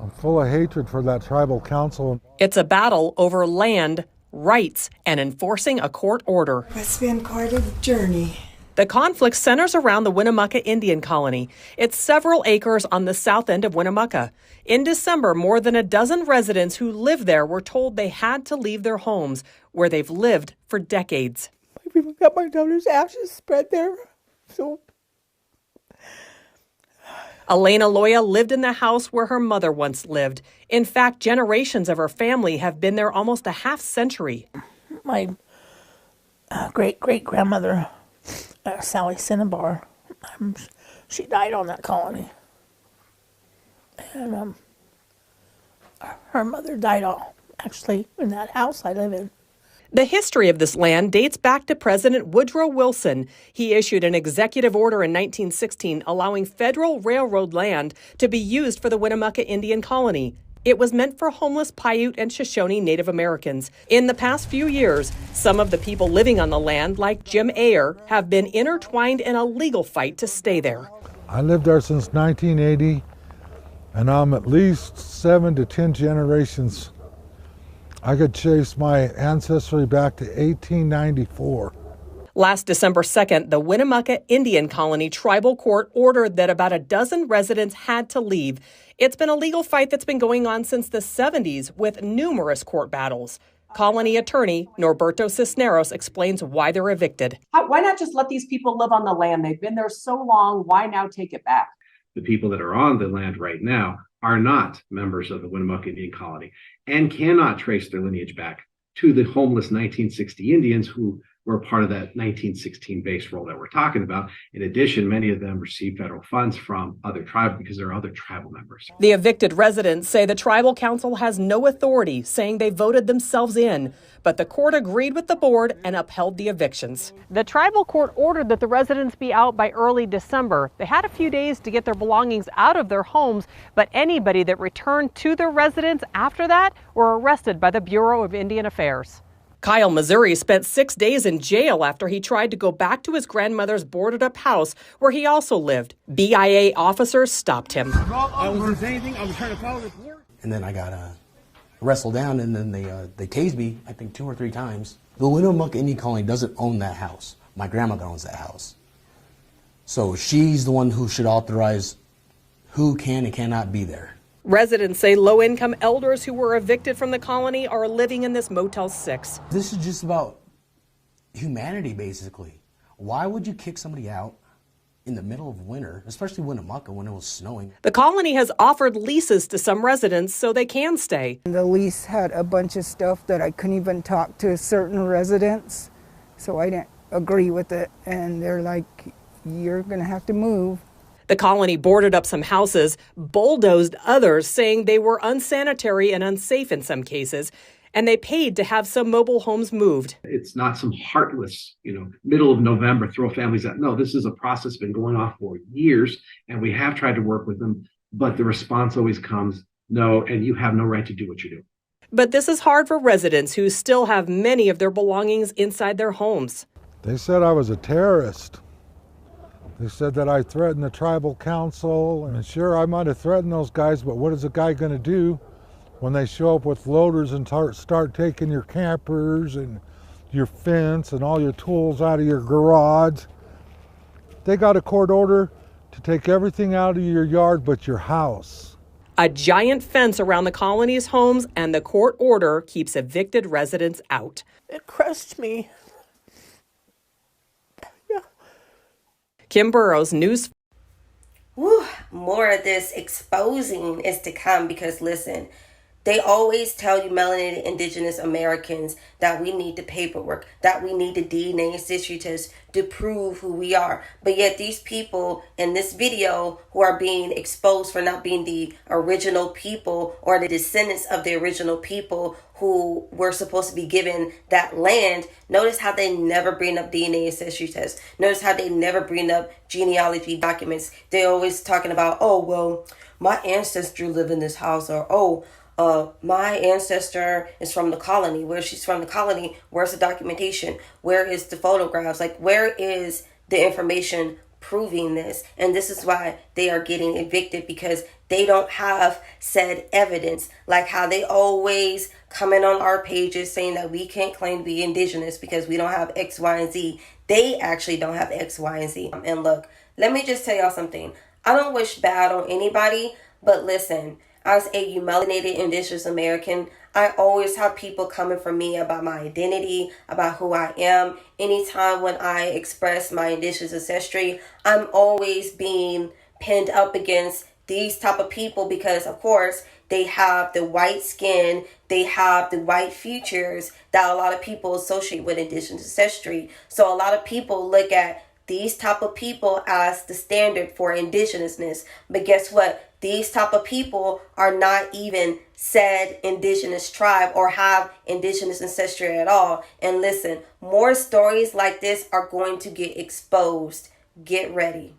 I'm full of hatred for that tribal council. It's a battle over land, rights, and enforcing a court order. It's been quite a journey. The conflict centers around the Winnemucca Indian Colony. It's several acres on the south end of Winnemucca. In December, more than a dozen residents who live there were told they had to leave their homes, where they've lived for decades. I've even got my daughter's ashes spread there. So Elena Loya lived in the house where her mother once lived. In fact, generations of her family have been there almost a half century. My great-great-grandmother, Sally Cinnabar, she died on that colony. And her mother died actually in that house I live in. The history of this land dates back to President Woodrow Wilson. He issued an executive order in 1916 allowing federal railroad land to be used for the Winnemucca Indian Colony. It was meant for homeless Paiute and Shoshone Native Americans. In the past few years, some of the people living on the land, like Jim Ayer, have been intertwined in a legal fight to stay there. I lived there since 1980, and I'm at least 7 to 10 generations. I could chase my ancestry back to 1894. Last December 2nd, the Winnemucca Indian Colony Tribal Court ordered that about a dozen residents had to leave. It's been a legal fight that's been going on since the 70s with numerous court battles. Colony attorney Norberto Cisneros explains why they're evicted. Why not just let these people live on the land? They've been there so long. Why now take it back? The people that are on the land right now are not members of the Winnemucca Indian Colony and cannot trace their lineage back to the homeless 1960 Indians who were part of that 1916 base roll that we're talking about. In addition, many of them receive federal funds from other tribes because they're other tribal members. The evicted residents say the tribal council has no authority, saying they voted themselves in. But the court agreed with the board and upheld the evictions. The tribal court ordered that the residents be out by early December. They had a few days to get their belongings out of their homes, but anybody that returned to their residence after that were arrested by the Bureau of Indian Affairs. Kyle Missouri spent 6 days in jail after he tried to go back to his grandmother's boarded-up house where he also lived. BIA officers stopped him. I wasn't saying anything. I was trying to follow the court. And then I got wrestled down, and then they tased me, I think 2 or 3 times. The Winnemucca Indian Colony doesn't own that house. My grandmother owns that house. So she's the one who should authorize who can and cannot be there. Residents say low-income elders who were evicted from the colony are living in this Motel 6. This is just about humanity, basically. Why would you kick somebody out in the middle of winter, especially Winnemucca when it was snowing? The colony has offered leases to some residents so they can stay. the lease had a bunch of stuff that I couldn't even talk to certain residents, so I didn't agree with it. And they're like, you're going to have to move. The colony boarded up some houses, bulldozed others, saying they were unsanitary and unsafe in some cases, and they paid to have some mobile homes moved. It's not some heartless, middle of November, throw families out. No, this is a process that's been going on for years, and we have tried to work with them, but the response always comes, no, and you have no right to do what you do. But this is hard for residents who still have many of their belongings inside their homes. They said I was a terrorist. They said that I threatened the tribal council, and sure, I might have threatened those guys, but what is a guy going to do when they show up with loaders and start taking your campers and your fence and all your tools out of your garage? They got a court order to take everything out of your yard but your house. A giant fence around the colony's homes, and the court order keeps evicted residents out. It crushed me. Kim Burrows, News. Woo, more of this exposing is to come because, listen, they always tell you melanated indigenous Americans that we need the paperwork, that we need the DNA ancestry test to prove who we are. But yet these people in this video who are being exposed for not being the original people or the descendants of the original people who were supposed to be given that land, notice how they never bring up DNA ancestry tests. Notice how they never bring up genealogy documents. They're always talking about, oh, well, my ancestry live in this house, or, my ancestor is from the colony. Where she's from the colony, where's the documentation? Where is the photographs? Like, where is the information proving this. And this is why they are getting evicted, because they don't have said evidence, like how they always comment on our pages saying that we can't claim to be indigenous because we don't have X, Y, and Z. They actually don't have X, Y, and Z. And look, let me just tell y'all something. I don't wish bad on anybody, but listen, as a melanated indigenous American, I always have people coming for me about my identity, about who I am. Anytime when I express my indigenous ancestry, I'm always being pinned up against these type of people because, of course, they have the white skin, they have the white features that a lot of people associate with indigenous ancestry. So a lot of people look at these type of people as the standard for indigenousness. But guess what? These type of people are not even said indigenous tribe or have indigenous ancestry at all. And listen, more stories like this are going to get exposed. Get ready.